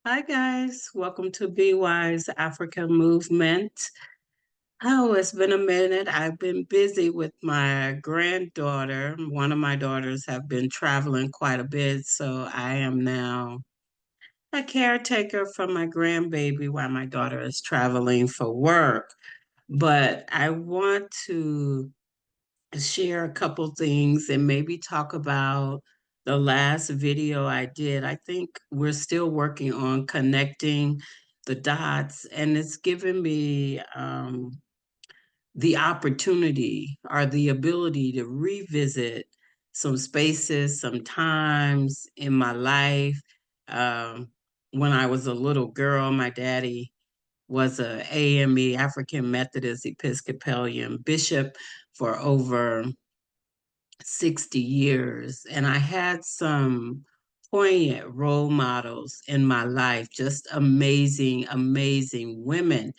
Hi, guys. Welcome to Be Wise Africa Movement. Oh, it's been a minute. I've been busy with my granddaughter. One of my daughters have been traveling quite a bit, so I am now a caretaker for my grandbaby while my daughter is traveling for work. But I want to share a couple things and maybe talk about the last video I did. I think we're still working on connecting the dots, and it's given me the opportunity or the ability to revisit some spaces, some times in my life. Um, when I was a little girl, my daddy was a AME, African Methodist Episcopalian bishop for over 60 years. And I had some poignant role models in my life, just amazing, amazing women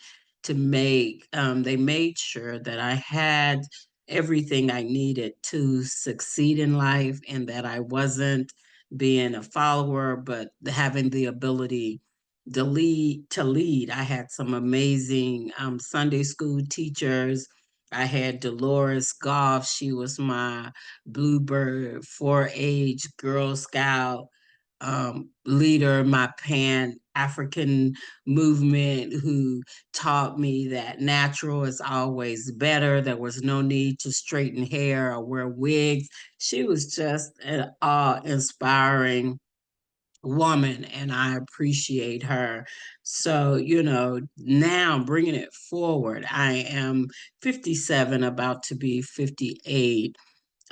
to they made sure that I had everything I needed to succeed in life and that I wasn't being a follower, but having the ability to lead. I had some amazing Sunday school teachers. I had Dolores Goff. She was my Bluebird 4-H Girl Scout leader, my Pan African movement, who taught me that natural is always better. There was no need to straighten hair or wear wigs. She was just an awe-inspiring woman, and I appreciate her. So, now bringing it forward, I am 57, about to be 58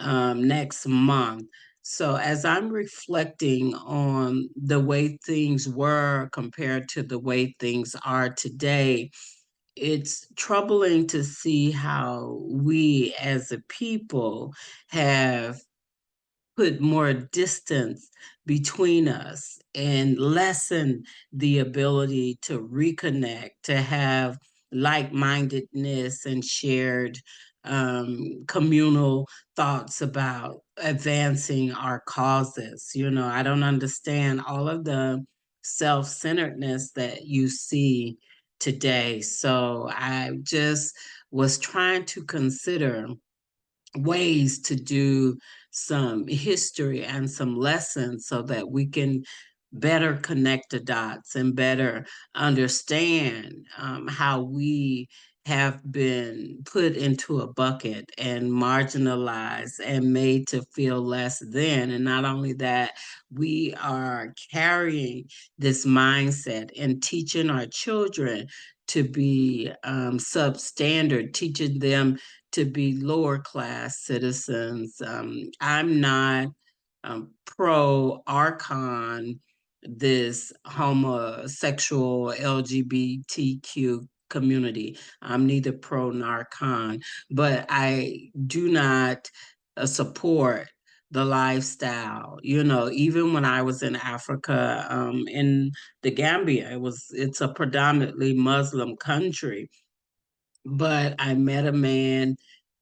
next month. So, as I'm reflecting on the way things were compared to the way things are today, it's troubling to see how we as a people have put more distance between us and lessen the ability to reconnect, to have like-mindedness and shared communal thoughts about advancing our causes. I don't understand all of the self-centeredness that you see today. So I just was trying to consider ways to do some history and some lessons so that we can better connect the dots and better understand how we have been put into a bucket and marginalized and made to feel less than. And not only that, we are carrying this mindset and teaching our children to be substandard, teaching them to be lower class citizens. I'm not pro Archon, this homosexual LGBTQ community. I'm neither pro nor con, but I do not support the lifestyle. Even when I was in Africa, in the Gambia, it's a predominantly Muslim country, but I met a man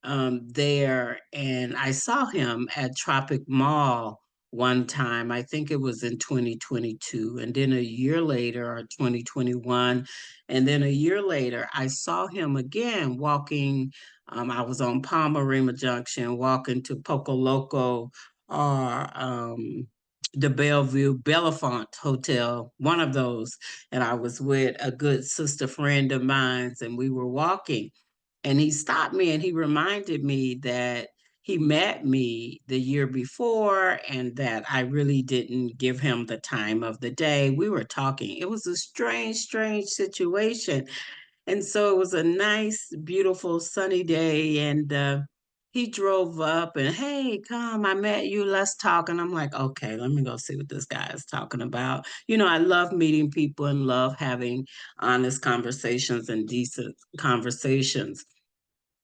there, and I saw him at Tropic Mall one time. I think it was in 2022, and then a year later, or 2021, and then a year later, I saw him again walking. I was on Palmarima Junction, walking to Poco Loco or the Bellevue Bellefonte Hotel, one of those, and I was with a good sister friend of mine, and we were walking. And he stopped me and he reminded me that he met me the year before and that I really didn't give him the time of the day. We were talking. It was a strange, strange situation. And so it was a nice, beautiful, sunny day. And he drove up and, hey, come, I met you, let's talk. And I'm like, okay, let me go see what this guy is talking about. I love meeting people and love having honest conversations and decent conversations.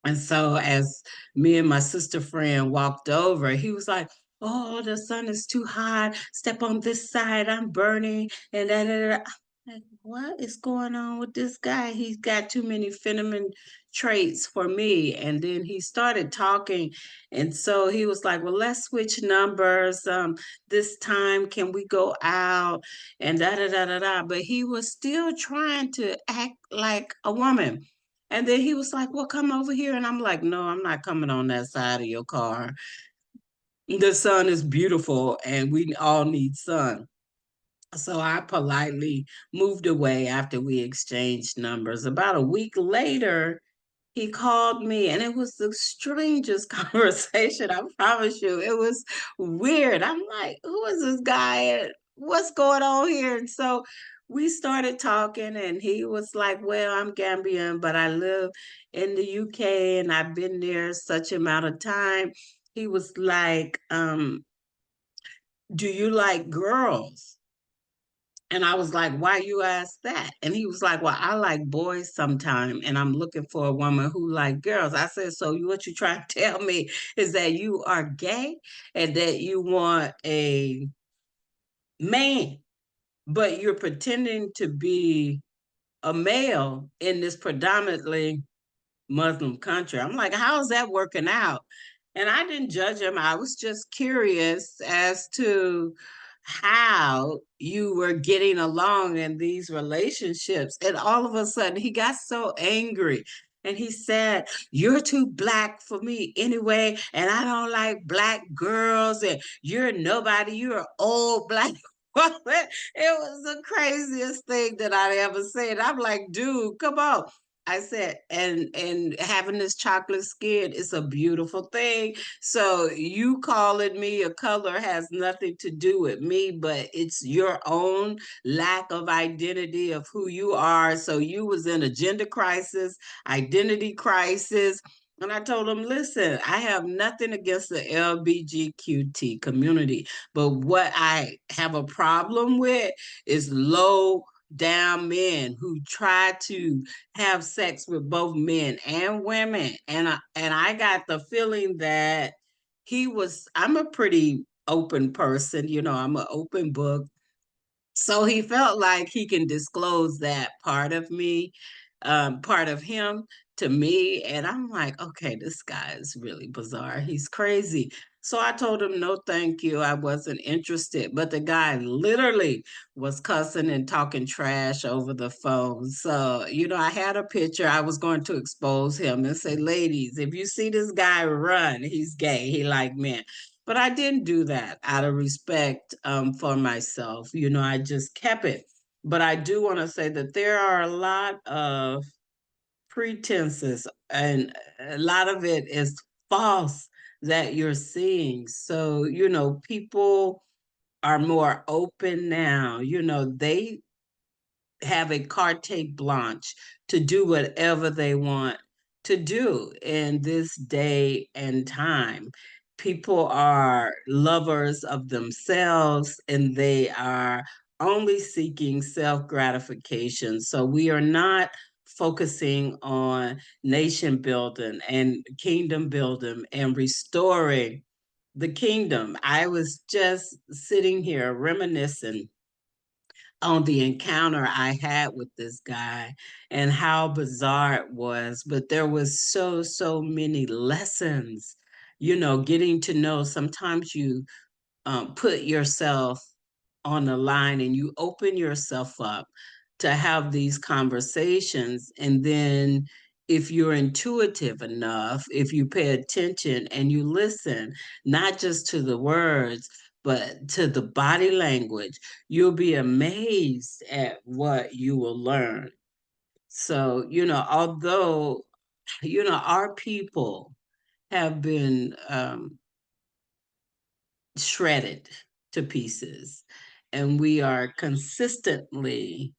And so as me and my sister friend walked over, he was like, oh, the sun is too hot. Step on this side, I'm burning. And da, da, da. Like, what is going on with this guy? He's got too many feminine traits for me. And then he started talking. And so he was like, well, let's switch numbers. This time, can we go out? And da da da da da. But he was still trying to act like a woman. And then he was like, well, come over here. And I'm like, no, I'm not coming on that side of your car. The sun is beautiful and we all need sun. So I politely moved away after we exchanged numbers. About a week later, he called me and it was the strangest conversation. I promise you, it was weird. I'm like, who is this guy? And what's going on here? And so we started talking and he was like, well, I'm Gambian, but I live in the UK and I've been there such amount of time. He was like, do you like girls? And I was like, why you ask that? And he was like, well, I like boys sometime and I'm looking for a woman who like girls. I said, so what you trying to tell me is that you are gay and that you want a man, but you're pretending to be a male in this predominantly Muslim country. I'm like, how's that working out? And I didn't judge him. I was just curious as to how you were getting along in these relationships. And all of a sudden, he got so angry. And he said, you're too black for me anyway. And I don't like black girls. And you're nobody. You're an old black woman. It was the craziest thing that I'd ever said. I'm like, dude, come on. I said, and having this chocolate skin is a beautiful thing. So you calling me a color has nothing to do with me, but it's your own lack of identity of who you are. So you was in a gender crisis, identity crisis. And I told him, listen, I have nothing against the LBGQT community, but what I have a problem with is low down men who try to have sex with both men and women. And I got the feeling that I'm a pretty open person, I'm an open book. So he felt like he can disclose that part of me, part of him to me. And I'm like, okay, this guy is really bizarre. He's crazy. So I told him, no, thank you. I wasn't interested. But the guy literally was cussing and talking trash over the phone. So, I had a picture. I was going to expose him and say, ladies, if you see this guy run, he's gay. He like men. But I didn't do that out of respect for myself. I just kept it. But I do want to say that there are a lot of pretenses and a lot of it is false that you're seeing. So, people are more open now. They have a carte blanche to do whatever they want to do in this day and time. People are lovers of themselves and they are only seeking self gratification. So we are not focusing on nation building and kingdom building and restoring the kingdom. I was just sitting here reminiscing on the encounter I had with this guy and how bizarre it was. But there was so many lessons, getting to know. Sometimes you put yourself on the line and you open yourself up to have these conversations. And then if you're intuitive enough, if you pay attention and you listen, not just to the words, but to the body language, you'll be amazed at what you will learn. So, although, our people have been shredded to pieces, and we are consistently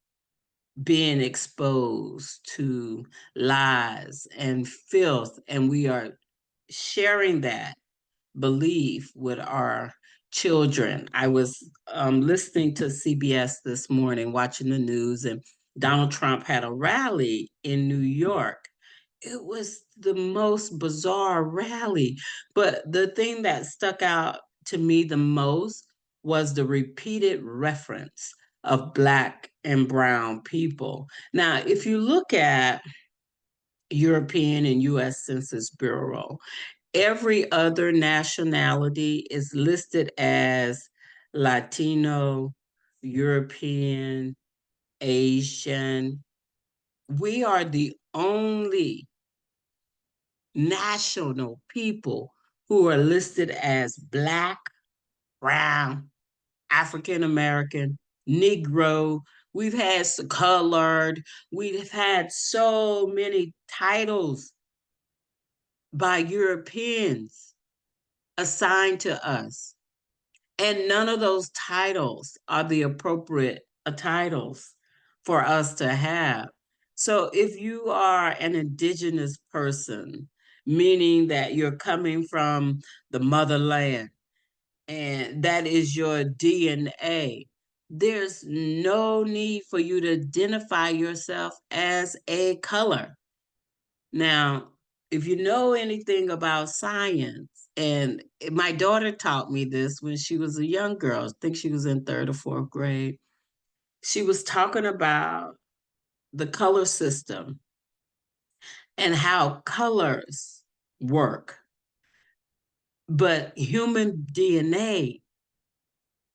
being exposed to lies and filth, and we are sharing that belief with our children. I was listening to CBS this morning, watching the news, and Donald Trump had a rally in New York. It was the most bizarre rally. But the thing that stuck out to me the most was the repeated reference of Black and brown people. Now, if you look at European and US Census Bureau, every other nationality is listed as Latino, European, Asian. We are the only national people who are listed as Black, brown, African American, Negro. We've had colored. We've had so many titles by Europeans assigned to us. And none of those titles are the appropriate titles for us to have. So if you are an indigenous person, meaning that you're coming from the motherland and that is your DNA, there's no need for you to identify yourself as a color. Now, if you know anything about science, and my daughter taught me this when she was a young girl, I think she was in third or fourth grade. She was talking about the color system and how colors work. But human DNA,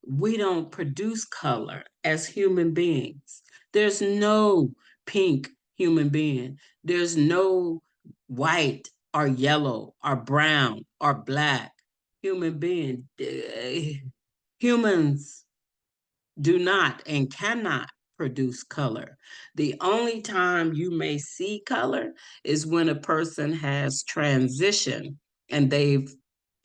we don't produce color as human beings. There's no pink human being. There's no white or yellow or brown or black human being. Humans do not and cannot produce color. The only time you may see color is when a person has transitioned and they've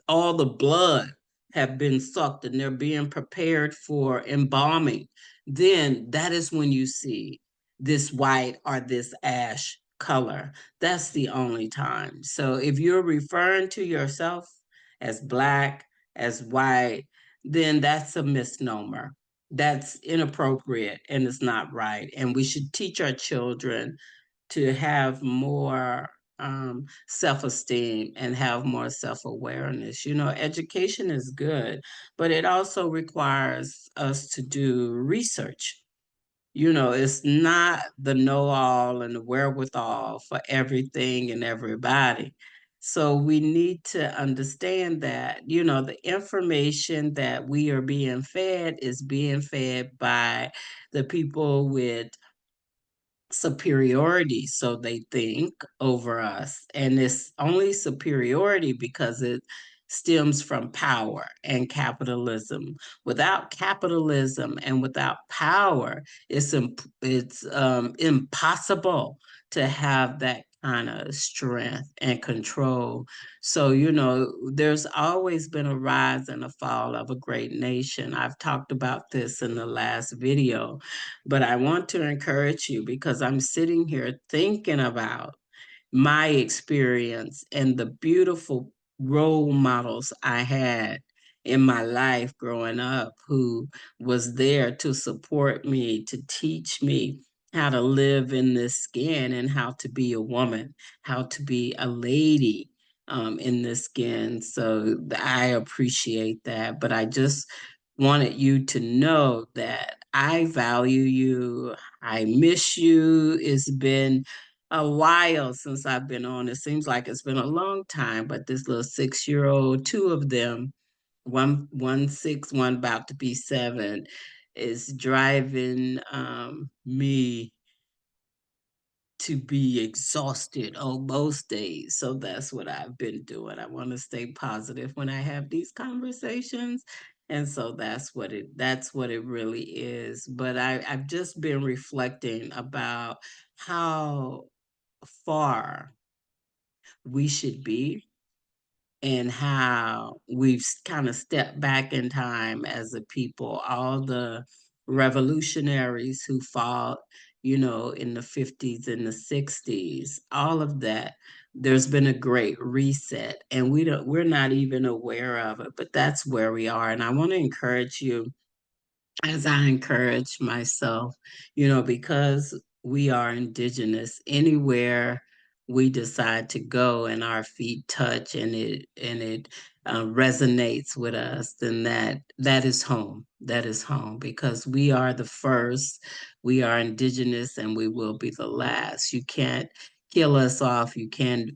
all the blood have been sucked and they're being prepared for embalming, then that is when you see this white or this ash color. That's the only time. So if you're referring to yourself as Black, as white, then that's a misnomer. That's inappropriate and it's not right. And we should teach our children to have more self-esteem and have more self-awareness. You know, education is good, but it also requires us to do research. You know, it's not the know-all and the wherewithal for everything and everybody. So we need to understand that, you know, the information that we are being fed is being fed by the people with superiority, so they think, over us. And it's only superiority because it stems from power and capitalism. Without capitalism and without power, it's impossible to have that kind of strength and control. So, you know, there's always been a rise and a fall of a great nation. I've talked about this in the last video, but I want to encourage you because I'm sitting here thinking about my experience and the beautiful role models I had in my life growing up who was there to support me, to teach me how to live in this skin and how to be a woman, how to be a lady in this skin. So I appreciate that. But I just wanted you to know that I value you. I miss you. It's been a while since I've been on. It seems like it's been a long time, but this little 6-year-old, two of them, one 6, one about to be 7, is driving me to be exhausted on most days. So that's what I've been doing. I want to stay positive when I have these conversations. And so that's what it really is. But I've just been reflecting about how far we should be and how we've kind of stepped back in time as a people. All the revolutionaries who fought, you know, in the 50s and the 60s, all of that, there's been a great reset and we're not even aware of it, but that's where we are. And I want to encourage you, as I encourage myself, you know, because we are indigenous, anywhere we decide to go and our feet touch and it resonates with us, then that is home. that is home, because we are the first, we are indigenous, and we will be the last. You can't kill us off. You can't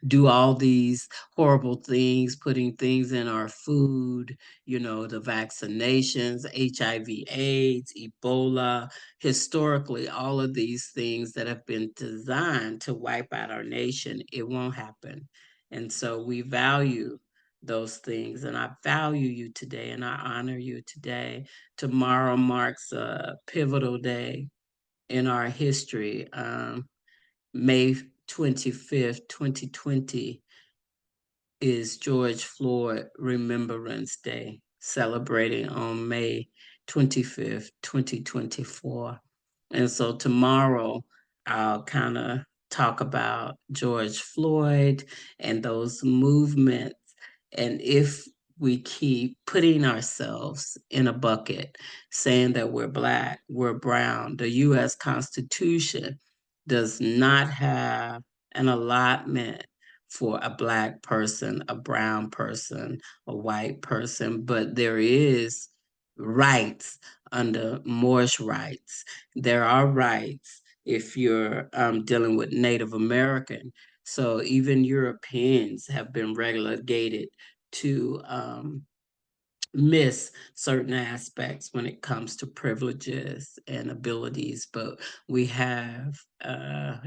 do all these horrible things, putting things in our food, the vaccinations, HIV, AIDS, Ebola, historically, all of these things that have been designed to wipe out our nation. It won't happen. And so we value those things. And I value you today and I honor you today. Tomorrow marks a pivotal day in our history. May 25th, 2020 is George Floyd Remembrance Day, celebrating on May 25th, 2024. And so tomorrow I'll kind of talk about George Floyd and those movements. And if we keep putting ourselves in a bucket, saying that we're Black, we're brown, the US Constitution does not have an allotment for a Black person, a brown person, a white person, but there is rights under Moorish rights. There are rights if you're dealing with Native American. So even Europeans have been relegated to miss certain aspects when it comes to privileges and abilities, but we have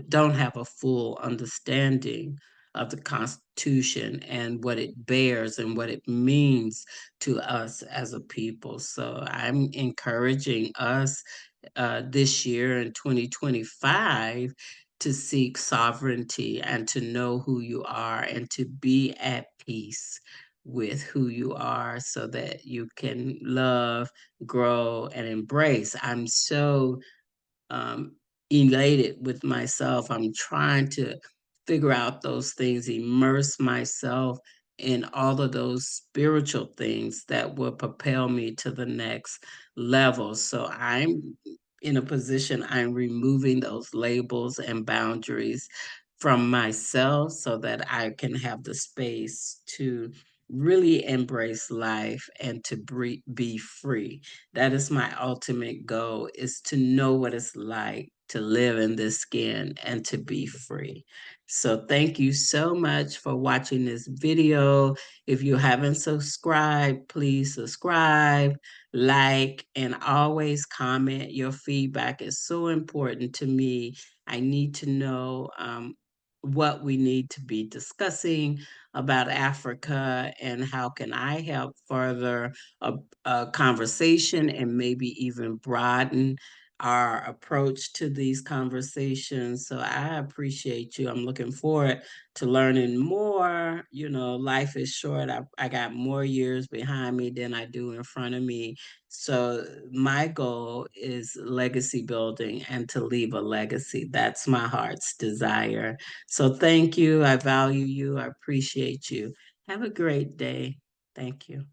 don't have a full understanding of the Constitution and what it bears and what it means to us as a people. So I'm encouraging us this year in 2025 to seek sovereignty and to know who you are and to be at peace with who you are so that you can love, grow, and embrace. I'm so um, elated with myself. I'm trying to figure out those things, immerse myself in all of those spiritual things that will propel me to the next level. So I'm in a position, I'm removing those labels and boundaries from myself so that I can have the space to really embrace life and to be free. That is my ultimate goal, is to know what it's like to live in this skin and to be free. So thank you so much for watching this video. If you haven't subscribed, please subscribe, like, and always comment. Your feedback is so important to me. I need to know what we need to be discussing about Africa and how can I help further a conversation and maybe even broaden our approach to these conversations. So I appreciate you. I'm looking forward to learning more. Life is short. I got more years behind me than I do in front of me. So my goal is legacy building and to leave a legacy. That's my heart's desire. So thank you. I value you. I appreciate you. Have a great day. Thank you.